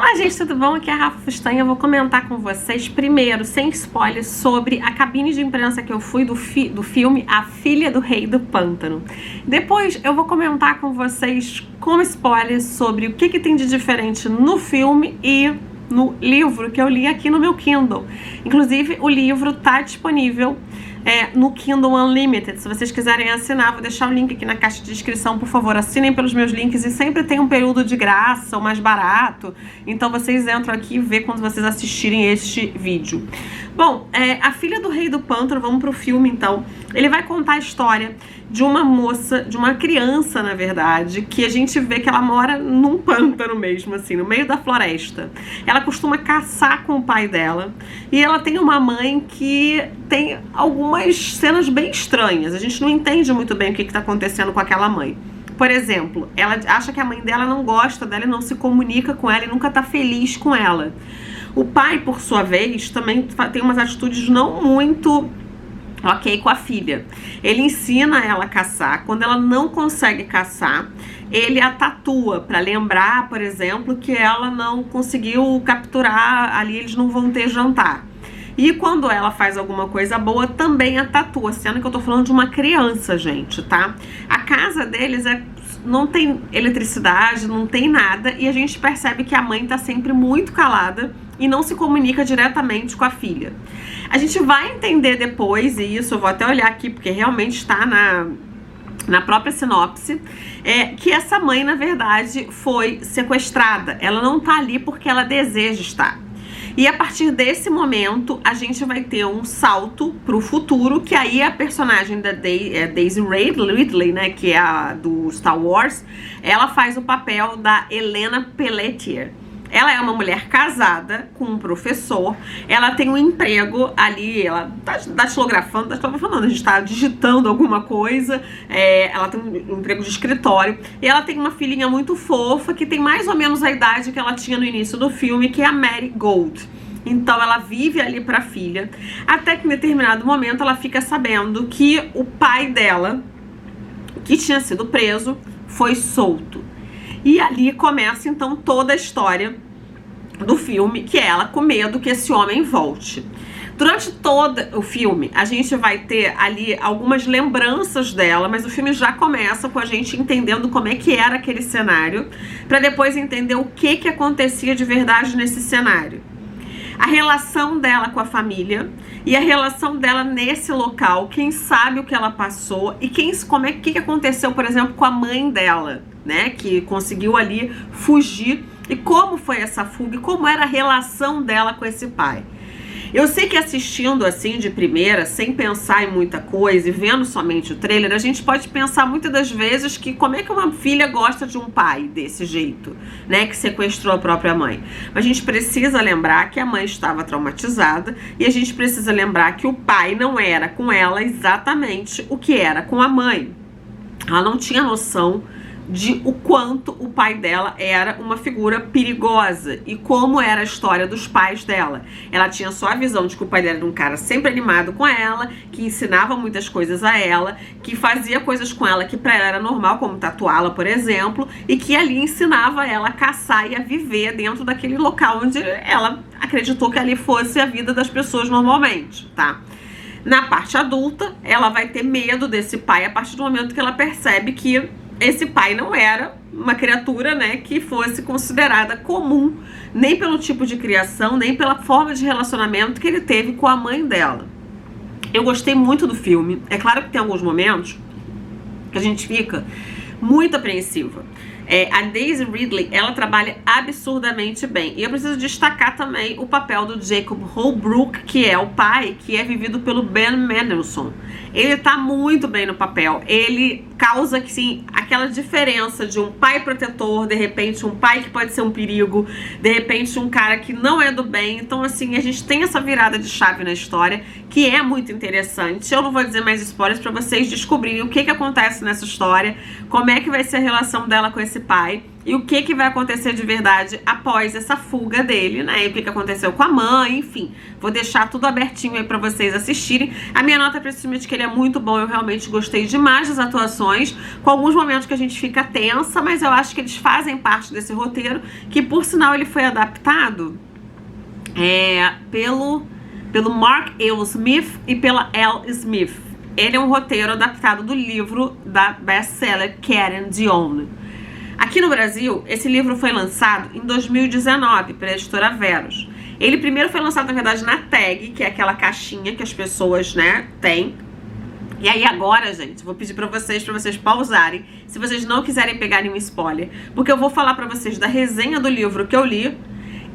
Olá, gente, tudo bom? Aqui é a Rafa Fustanha. Eu vou comentar com vocês, primeiro, sem spoilers, sobre a cabine de imprensa que eu fui do filme A Filha do Rei do Pântano. Depois eu vou comentar com vocês, com spoilers, sobre o que tem de diferente no filme e no livro que eu li aqui no meu Kindle. Inclusive, o livro tá disponível no Kindle Unlimited. Se vocês quiserem assinar, vou deixar o link aqui na caixa de descrição. Por favor, assinem pelos meus links e sempre tem um período de graça ou mais barato. Então vocês entram aqui e vê quando vocês assistirem este vídeo. Bom, A Filha do Rei do Pântano, vamos pro filme então. Ele vai contar a história de uma moça, de uma criança, na verdade, que a gente vê que ela mora num pântano mesmo, assim, no meio da floresta. Ela costuma caçar com o pai dela e ela tem uma mãe que tem algumas cenas bem estranhas. A gente não entende muito bem o que está acontecendo com aquela mãe. Por exemplo, ela acha que a mãe dela não gosta dela e não se comunica com ela e nunca tá feliz com ela. O pai, por sua vez, também tem umas atitudes não muito ok com a filha. Ele ensina ela a caçar. Quando ela não consegue caçar, ele a tatua para lembrar, por exemplo, que ela não conseguiu capturar, ali eles não vão ter jantar. E quando ela faz alguma coisa boa, também a tatua, sendo que eu tô falando de uma criança, gente, tá? A casa deles não tem eletricidade, não tem nada, e a gente percebe que a mãe tá sempre muito calada e não se comunica diretamente com a filha. A gente vai entender depois, e isso eu vou até olhar aqui, porque realmente está na própria sinopse, que essa mãe, na verdade, foi sequestrada. Ela não tá ali porque ela deseja estar. E a partir desse momento, a gente vai ter um salto pro futuro, que aí a personagem da Daisy Ridley, né, que é a do Star Wars, ela faz o papel da Helena Pelletier. Ela é uma mulher casada com um professor, ela tem um emprego ali, ela tá datilografando, a gente tá digitando alguma coisa, ela tem um emprego de escritório, e ela tem uma filhinha muito fofa, que tem mais ou menos a idade que ela tinha no início do filme, que é a Mary Gold. Então ela vive ali pra filha, até que em determinado momento ela fica sabendo que o pai dela, que tinha sido preso, foi solto. E ali começa então toda a história do filme, que é ela com medo que esse homem volte. Durante todo o filme, a gente vai ter ali algumas lembranças dela, mas o filme já começa com a gente entendendo como é que era aquele cenário, para depois entender o que acontecia de verdade nesse cenário. A relação dela com a família e a relação dela nesse local, quem sabe o que ela passou e como é que aconteceu, por exemplo, com a mãe dela, né, que conseguiu ali fugir, e como foi essa fuga e como era a relação dela com esse pai. Eu sei que assistindo assim de primeira, sem pensar em muita coisa e vendo somente o trailer, a gente pode pensar muitas das vezes que como é que uma filha gosta de um pai desse jeito, né, que sequestrou a própria mãe. Mas a gente precisa lembrar que a mãe estava traumatizada e a gente precisa lembrar que o pai não era com ela exatamente o que era com a mãe. Ela não tinha noção de o quanto o pai dela era uma figura perigosa e como era a história dos pais dela. Ela tinha só a visão de que o pai dela era um cara sempre animado com ela, que ensinava muitas coisas a ela, que fazia coisas com ela que pra ela era normal, como tatuá-la, por exemplo, e que ali ensinava ela a caçar e a viver dentro daquele local onde ela acreditou que ali fosse a vida das pessoas normalmente, tá? Na parte adulta, ela vai ter medo desse pai a partir do momento que ela percebe que esse pai não era uma criatura, né, que fosse considerada comum, nem pelo tipo de criação, nem pela forma de relacionamento que ele teve com a mãe dela. Eu gostei muito do filme. É claro que tem alguns momentos que a gente fica muito apreensiva. A Daisy Ridley, ela trabalha absurdamente bem. E eu preciso destacar também o papel do Jacob Holbrook, que é o pai, que é vivido pelo Ben Mendelsohn. Ele tá muito bem no papel. Ele causa, assim, aquela diferença de um pai protetor, de repente um pai que pode ser um perigo, de repente um cara que não é do bem. Então, assim, a gente tem essa virada de chave na história, que é muito interessante. Eu não vou dizer mais spoilers para vocês descobrirem o que acontece nessa história, como é que vai ser a relação dela com esse pai e o que vai acontecer de verdade após essa fuga dele, né? E o que aconteceu com a mãe, enfim. Vou deixar tudo abertinho aí pra vocês assistirem. A minha nota pra esse filme é de que ele é muito bom, eu realmente gostei demais das atuações, com alguns momentos que a gente fica tensa, mas eu acho que eles fazem parte desse roteiro, que por sinal ele foi adaptado pelo Mark L. Smith e pela L. Smith. Ele é um roteiro adaptado do livro da best-seller Karen Dionne. Aqui no Brasil, esse livro foi lançado em 2019 pela editora Verus. Ele primeiro foi lançado, na verdade, na tag, que é aquela caixinha que as pessoas, né, têm. E aí agora, gente, vou pedir pra vocês pausarem, se vocês não quiserem pegar nenhum spoiler, porque eu vou falar pra vocês da resenha do livro que eu li,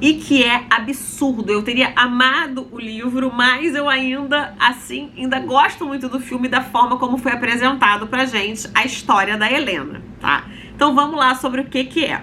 e que é absurdo. Eu teria amado o livro, mas eu ainda gosto muito do filme, da forma como foi apresentado pra gente a história da Helena, tá? Então vamos lá sobre o que é.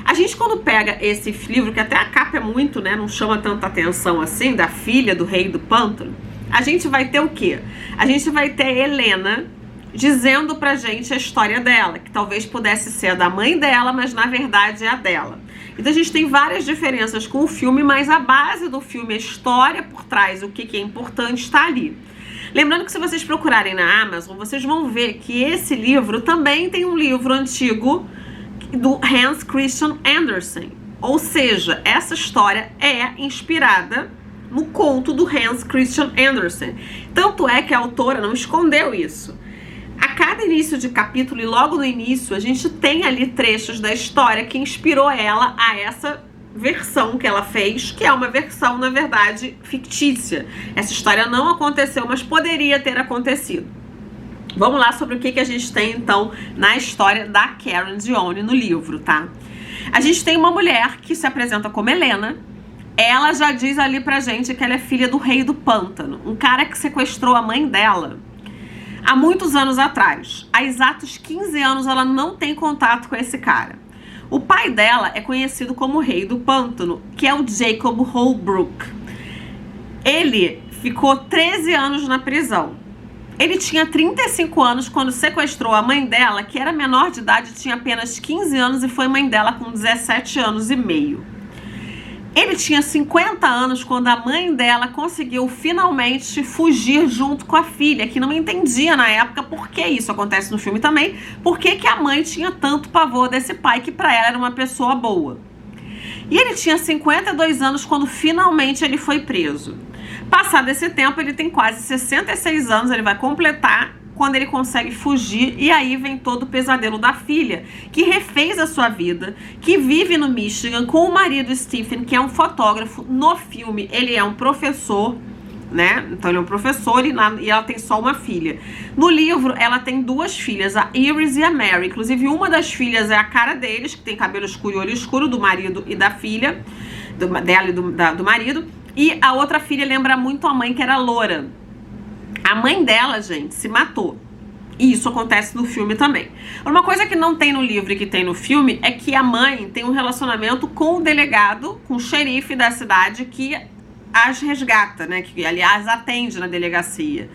A gente, quando pega esse livro, que até a capa é muito, né, não chama tanta atenção assim, da filha do rei do pântano, a gente vai ter o quê? A gente vai ter Helena dizendo pra gente a história dela, que talvez pudesse ser a da mãe dela, mas na verdade é a dela. Então a gente tem várias diferenças com o filme, mas a base do filme, a história por trás, o que é importante, está ali. Lembrando que se vocês procurarem na Amazon, vocês vão ver que esse livro também tem um livro antigo do Hans Christian Andersen. Ou seja, essa história é inspirada no conto do Hans Christian Andersen. Tanto é que a autora não escondeu isso. A cada início de capítulo e logo no início, a gente tem ali trechos da história que inspirou ela a essa versão que ela fez, que é uma versão, na verdade, fictícia. Essa história não aconteceu, mas poderia ter acontecido. Vamos lá sobre o que a gente tem, então, na história da Karen Dionne no livro, tá? A gente tem uma mulher que se apresenta como Helena. Ela já diz ali pra gente que ela é filha do rei do pântano, um cara que sequestrou a mãe dela há muitos anos atrás. Há exatos 15 anos ela não tem contato com esse cara. O pai dela é conhecido como o rei do pântano, que é o Jacob Holbrook. Ele ficou 13 anos na prisão. Ele tinha 35 anos quando sequestrou a mãe dela, que era menor de idade, tinha apenas 15 anos, e foi mãe dela com 17 anos e meio. Ele tinha 50 anos quando a mãe dela conseguiu finalmente fugir junto com a filha, que não entendia na época por que isso acontece no filme também, por que a mãe tinha tanto pavor desse pai, que pra ela era uma pessoa boa. E ele tinha 52 anos quando finalmente ele foi preso. Passado esse tempo, ele tem quase 66 anos, ele vai completar quando ele consegue fugir, e aí vem todo o pesadelo da filha, que refez a sua vida, que vive no Michigan com o marido Stephen, que é um fotógrafo. No filme, ele é um professor, né? Então ele é um professor e ela tem só uma filha. No livro, ela tem duas filhas, a Iris e a Mary. Inclusive, uma das filhas é a cara deles, que tem cabelo escuro e olho escuro, do marido e da filha, dela e do marido. E a outra filha lembra muito a mãe, que era loura. A mãe dela, gente, se matou. E isso acontece no filme também. Uma coisa que não tem no livro e que tem no filme é que a mãe tem um relacionamento com o delegado, com o xerife da cidade, que as resgata, né? Que, aliás, atende na delegacia.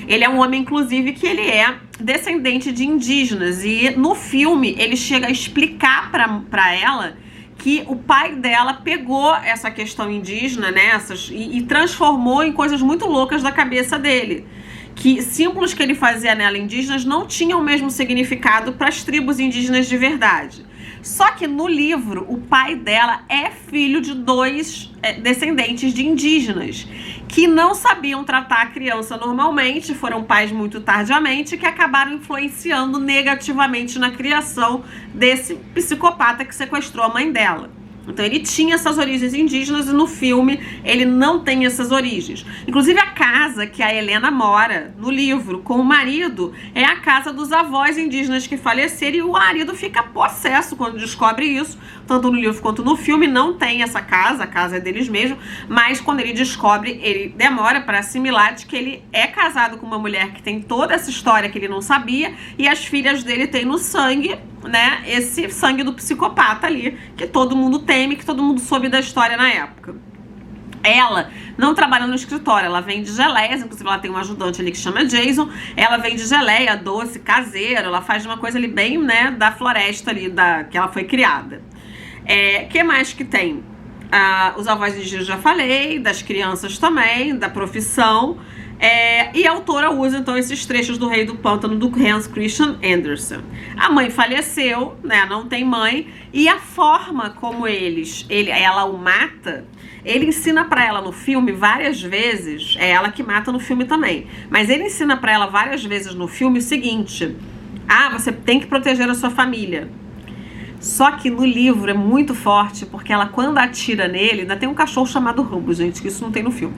Ele é um homem, inclusive, que ele é descendente de indígenas. E no filme, ele chega a explicar pra ela que o pai dela pegou essa questão indígena, né, e transformou em coisas muito loucas da cabeça dele. Que símbolos que ele fazia nela indígenas não tinham o mesmo significado para as tribos indígenas de verdade. Só que no livro, o pai dela é filho de dois descendentes de indígenas que não sabiam tratar a criança normalmente, foram pais muito tardiamente, que acabaram influenciando negativamente na criação desse psicopata que sequestrou a mãe dela. Então ele tinha essas origens indígenas e no filme ele não tem essas origens. Inclusive a casa que a Helena mora no livro com o marido é a casa dos avós indígenas que faleceram, e o marido fica possesso quando descobre isso. Tanto no livro quanto no filme não tem essa casa, a casa é deles mesmo, mas quando ele descobre, ele demora para assimilar de que ele é casado com uma mulher que tem toda essa história que ele não sabia, e as filhas dele têm no sangue, né, esse sangue do psicopata ali, que todo mundo teme, que todo mundo soube da história na época. Ela não trabalha no escritório, ela vende geleias, inclusive ela tem um ajudante ali que chama Jason, ela vende geleia, doce, caseiro, ela faz uma coisa ali bem, né, da floresta ali, que ela foi criada. Que mais que tem? Os avós indígenas já falei, das crianças também, da profissão, e a autora usa então esses trechos do Rei do Pântano do Hans Christian Andersen. A mãe faleceu, né, não tem mãe, e a forma como ela o mata, ele ensina pra ela no filme várias vezes, é ela que mata no filme também, mas ele ensina pra ela várias vezes no filme o seguinte: você tem que proteger a sua família. Só que no livro é muito forte, porque ela, quando atira nele, ainda tem um cachorro chamado Rambo, gente, que isso não tem no filme.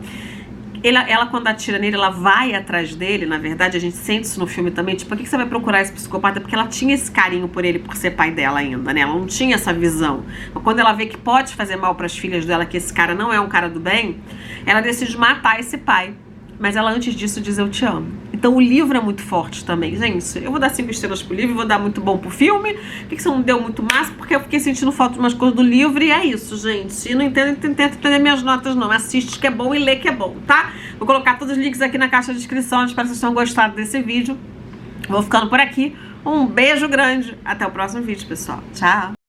Ela, quando atira nele, ela vai atrás dele. Na verdade, a gente sente isso no filme também. Tipo, por que você vai procurar esse psicopata? Porque ela tinha esse carinho por ele, por ser pai dela ainda, né? Ela não tinha essa visão. Mas quando ela vê que pode fazer mal para as filhas dela, que esse cara não é um cara do bem, ela decide matar esse pai. Mas ela, antes disso, diz: eu te amo. Então o livro é muito forte também, gente. Eu vou dar 5 estrelas pro livro, vou dar muito bom pro filme. Por que você não deu muito massa? Porque eu fiquei sentindo falta de umas coisas do livro. E é isso, gente. E não tenta entender minhas notas, não. Assiste que é bom e lê que é bom, tá? Vou colocar todos os links aqui na caixa de descrição. Espero que vocês tenham gostado desse vídeo. Vou ficando por aqui. Um beijo grande. Até o próximo vídeo, pessoal. Tchau!